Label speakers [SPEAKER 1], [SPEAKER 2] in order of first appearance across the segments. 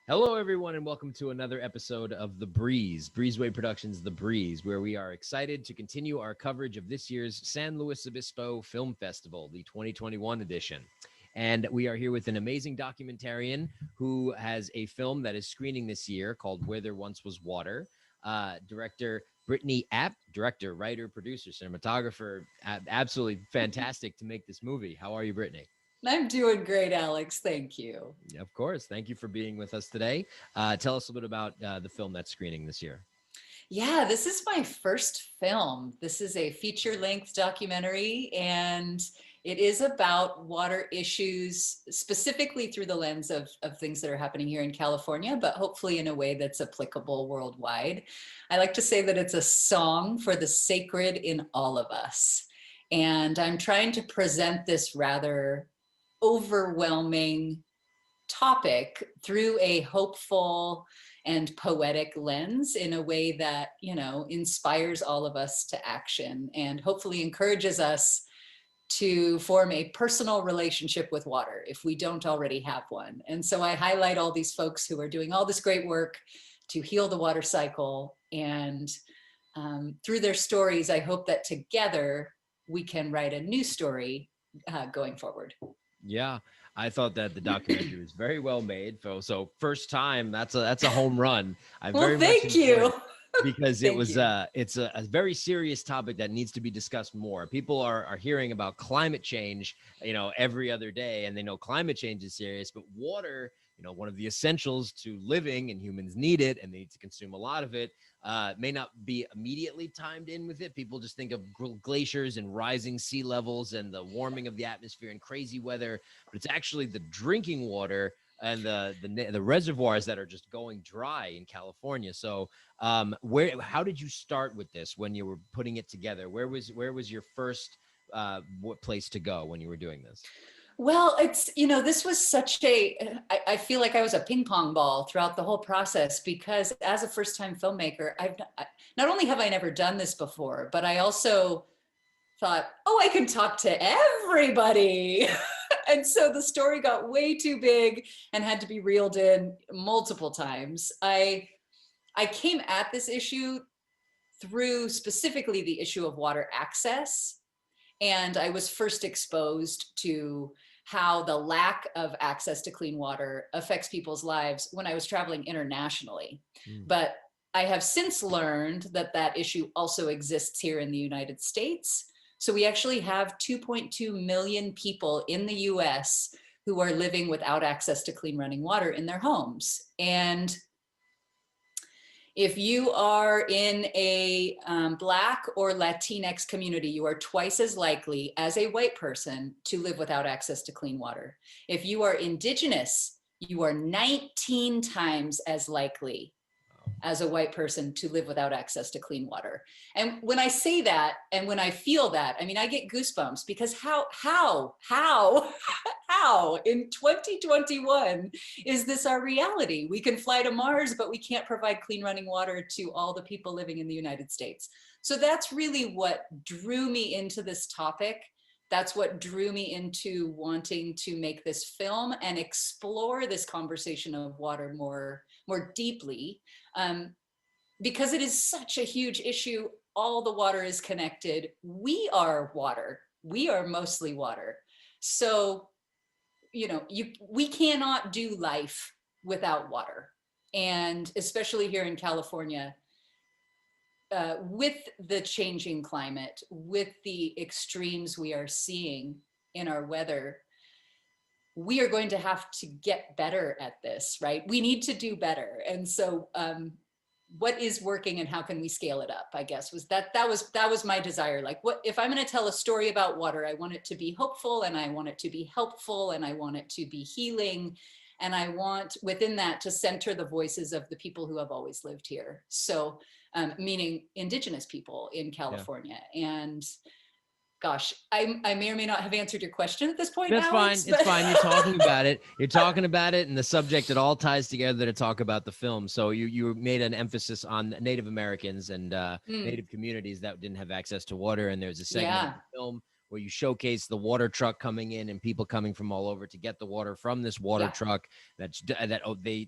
[SPEAKER 1] Hello, everyone, and welcome to another episode of The Breeze, Breezeway Productions' The Breeze, where we are excited to continue our coverage of this year's San Luis Obispo Film Festival, the 2021 edition. And we are here with an amazing documentarian who has a film that is screening this year called Where There Once Was Water. Director Brittany App, director, writer, producer, cinematographer, absolutely fantastic to make this movie. How are you, Brittany?
[SPEAKER 2] I'm doing great, Alex. Thank you.
[SPEAKER 1] Of course. Thank you for being with us today. Tell us a little bit about the film that's screening this year.
[SPEAKER 2] Yeah, this is my first film. This is a feature-length documentary, and it is about water issues, specifically through the lens of things that are happening here in California, but hopefully in a way that's applicable worldwide. I like to say that it's a song for the sacred in all of us. And I'm trying to present this rather overwhelming topic through a hopeful and poetic lens in a way that, inspires all of us to action and hopefully encourages us to form a personal relationship with water if we don't already have one. And so I highlight all these folks who are doing all this great work to heal the water cycle. And through their stories, I hope that together we can write a new story going forward.
[SPEAKER 1] Yeah, I thought that the documentary was very well made. So first time, that's a home run. I very much
[SPEAKER 2] thank you.
[SPEAKER 1] Because it's a very serious topic that needs to be discussed more. People are hearing about climate change, every other day, and they know climate change is serious, but water, one of the essentials to living, and humans need it and they need to consume a lot of it, may not be immediately timed in with it. People just think of glaciers and rising sea levels and the warming of the atmosphere and crazy weather, but it's actually the drinking water and the reservoirs that are just going dry in California. So how did you start with this when you were putting it together? Where was your first place to go when you were doing this?
[SPEAKER 2] Well, this was such I feel like I was a ping pong ball throughout the whole process, because as a first time filmmaker, not only have I never done this before, but I also thought, oh, I can talk to everybody. And so the story got way too big and had to be reeled in multiple times. I came at this issue through specifically the issue of water access. And I was first exposed to how the lack of access to clean water affects people's lives when I was traveling internationally. But I have since learned that that issue also exists here in the United States. So we actually have 2.2 million people in the US who are living without access to clean running water in their homes. And if you are in a Black or Latinx community, you are twice as likely as a white person to live without access to clean water. If you are Indigenous, you are 19 times as likely as a white person to live without access to clean water. And when I say that, and when I feel that, I mean, I get goosebumps, because how in 2021 is this our reality? We can fly to Mars, but we can't provide clean running water to all the people living in the United States. So that's really what drew me into this topic. That's what drew me into wanting to make this film and explore this conversation of water more deeply, because it is such a huge issue. All the water is connected. We are water. We are mostly water. So, we cannot do life without water. And especially here in California, with the changing climate, with the extremes we are seeing in our weather, we are going to have to get better at this, right? We need to do better. And so what is working and how can we scale it up, I guess, that was my desire. Like, what if I'm going to tell a story about water, I want it to be hopeful, and I want it to be helpful, and I want it to be healing. And I want within that to center the voices of the people who have always lived here. So meaning Indigenous people in California. Yeah. And gosh, I may or may not have answered your question at this point.
[SPEAKER 1] That's
[SPEAKER 2] Alex,
[SPEAKER 1] fine. It's fine. You're talking about it. You're talking about it, and the subject, it all ties together to talk about the film. So you made an emphasis on Native Americans and Native communities that didn't have access to water, and there's a segment of the film where you showcase the water truck coming in and people coming from all over to get the water from this water truck. They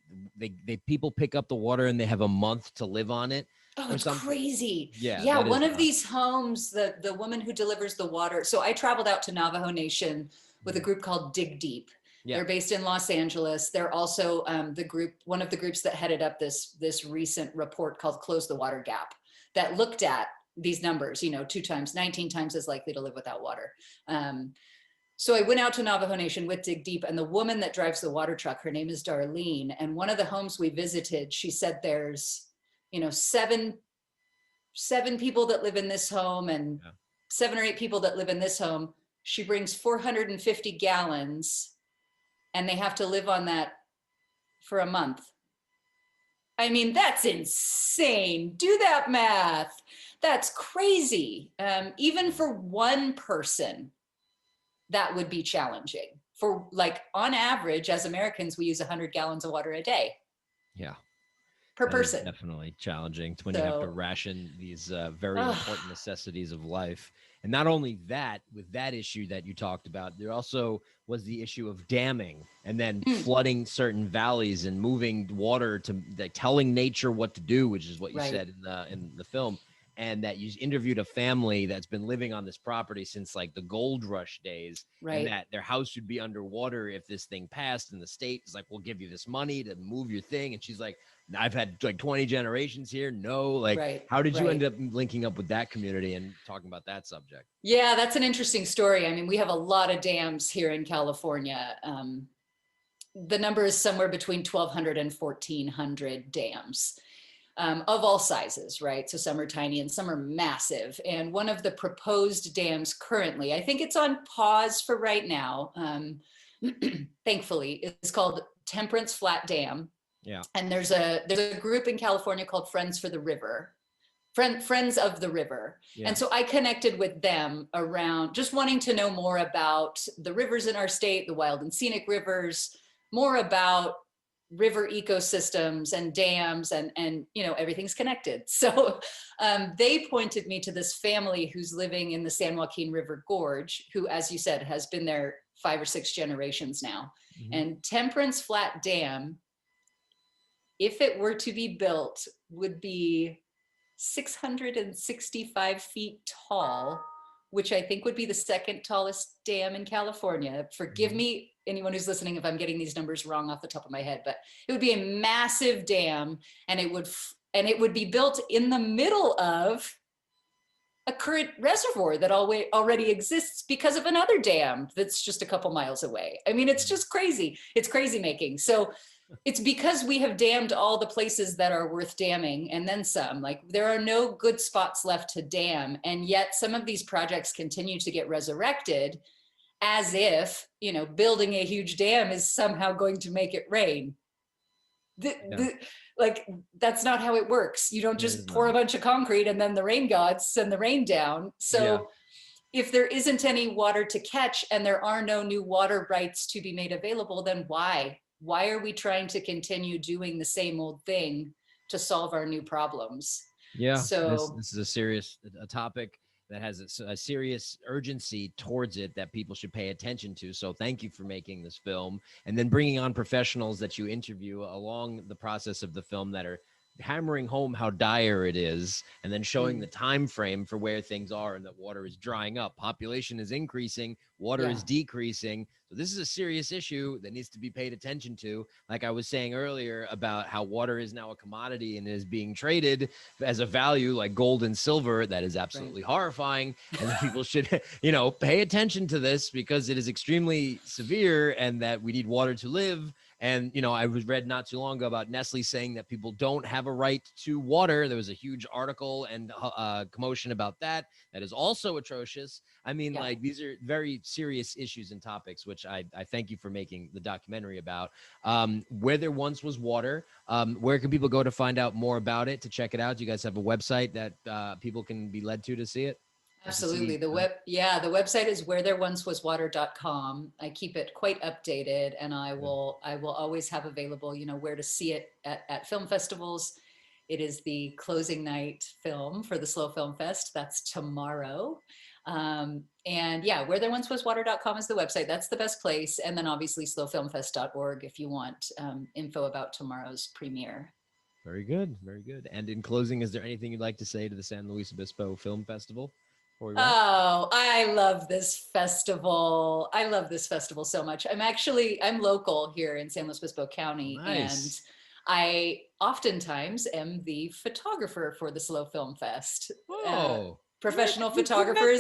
[SPEAKER 1] people pick up the water and they have a month to live on it.
[SPEAKER 2] Oh, it's crazy.
[SPEAKER 1] Yeah.
[SPEAKER 2] Yeah. One of these homes, the woman who delivers the water. So I traveled out to Navajo Nation with a group called Dig Deep. Yeah. They're based in Los Angeles. They're also one of the groups that headed up this recent report called Close the Water Gap that looked at these numbers, 19 times as likely to live without water. So I went out to Navajo Nation with Dig Deep, and the woman that drives the water truck, her name is Darlene. And one of the homes we visited, she said there's, seven people that live in this home and 7 or 8 people that live in this home. She brings 450 gallons and they have to live on that for a month. I mean, that's insane. Do that math. That's crazy. Even for one person, that would be challenging. For on average, as Americans, we use 100 gallons of water a day.
[SPEAKER 1] Yeah.
[SPEAKER 2] Per person.
[SPEAKER 1] Definitely challenging when you have to ration these very important necessities of life. And not only that, with that issue that you talked about, there also was the issue of damming and then flooding certain valleys and moving water to telling nature what to do, which is what you said in the film. And that you interviewed a family that's been living on this property since the gold rush days, and that their house would be underwater if this thing passed. And the state is like, we'll give you this money to move your thing. And she's like, I've had 20 generations here. No, how did you end up linking up with that community and talking about that subject?
[SPEAKER 2] Yeah, that's an interesting story. I mean, we have a lot of dams here in California. The number is somewhere between 1,200 and 1,400 dams. Of all sizes, right? So some are tiny and some are massive. And one of the proposed dams currently, I think it's on pause for right now, thankfully, it's called Temperance Flat Dam.
[SPEAKER 1] Yeah.
[SPEAKER 2] And there's a group in California called Friends of the River. Yeah. And so I connected with them around just wanting to know more about the rivers in our state, the wild and scenic rivers, more about river ecosystems and dams and everything's connected. So they pointed me to this family who's living in the San Joaquin River Gorge, who, as you said, has been there 5 or 6 generations now. Mm-hmm. And Temperance Flat Dam, if it were to be built, would be 665 feet tall, which I think would be the second tallest dam in California. Forgive me, anyone who's listening, if I'm getting these numbers wrong off the top of my head, but it would be a massive dam, and it would be built in the middle of a current reservoir that already exists because of another dam that's just a couple miles away. I mean, it's just crazy. It's crazy making. So it's because we have dammed all the places that are worth damming and then some. There are no good spots left to dam, and yet some of these projects continue to get resurrected as if, building a huge dam is somehow going to make it rain. That's not how it works. You don't just pour a bunch of concrete and then the rain gods send the rain down. So if there isn't any water to catch and there are no new water rights to be made available, then why? Why are we trying to continue doing the same old thing to solve our new problems?
[SPEAKER 1] Yeah, so this is a serious topic that has a serious urgency towards it that people should pay attention to. So thank you for making this film and then bringing on professionals that you interview along the process of the film that are hammering home how dire it is, and then showing the time frame for where things are and that water is drying up. Population is increasing, water is decreasing. So this is a serious issue that needs to be paid attention to. Like I was saying earlier about how water is now a commodity and is being traded as a value like gold and silver. That is absolutely horrifying. And people should, pay attention to this because it is extremely severe and that we need water to live. And, I read not too long ago about Nestle saying that people don't have a right to water. There was a huge article and commotion about that. That is also atrocious. I mean, these are very serious issues and topics, which I thank you for making the documentary about. Where There Once Was Water. Where can people go to find out more about it, to check it out? Do you guys have a website that people can be led to see it?
[SPEAKER 2] Absolutely. The website is wheretherewaswater.com. I keep it quite updated, and I will always have available, where to see it at film festivals. It is the closing night film for the SLO Film Fest. That's tomorrow. And yeah, where there once was water.com is the website. That's the best place. And then obviously slowfilmfest.org if you want info about tomorrow's premiere.
[SPEAKER 1] Very good. Very good. And in closing, is there anything you'd like to say to the San Luis Obispo Film Festival before we wrap?
[SPEAKER 2] Oh, I love this festival. I love this festival so much. I'm local here in San Luis Obispo County, and
[SPEAKER 1] Nice.
[SPEAKER 2] I oftentimes am the photographer for the SLO Film Fest.
[SPEAKER 1] Whoa.
[SPEAKER 2] Professional
[SPEAKER 1] We
[SPEAKER 2] photographer
[SPEAKER 1] met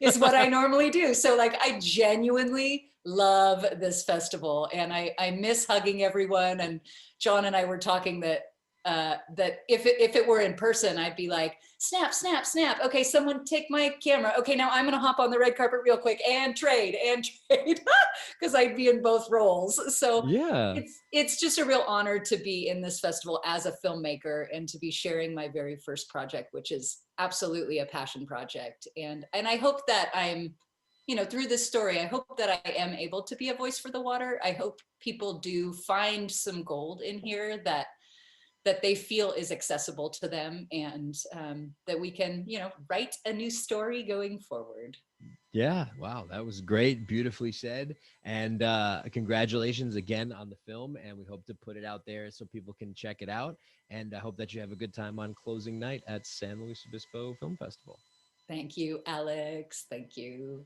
[SPEAKER 2] is
[SPEAKER 1] then.
[SPEAKER 2] what I normally do. So like I genuinely love this festival, and I miss hugging everyone. And John and I were talking that that if it were in person, I'd be like, snap, snap, snap. Okay, someone take my camera. Okay, now I'm gonna hop on the red carpet real quick and trade because I'd be in both roles. So
[SPEAKER 1] Yeah.
[SPEAKER 2] it's just a real honor to be in this festival as a filmmaker and to be sharing my very first project, which is absolutely a passion project. And I hope that I'm, through this story, I hope that I am able to be a voice for the water. I hope people do find some gold in here that they feel is accessible to them, and that we can, write a new story going forward.
[SPEAKER 1] Yeah. Wow. That was great. Beautifully said. And congratulations again on the film. And we hope to put it out there so people can check it out. And I hope that you have a good time on closing night at San Luis Obispo Film Festival.
[SPEAKER 2] Thank you, Alex. Thank you.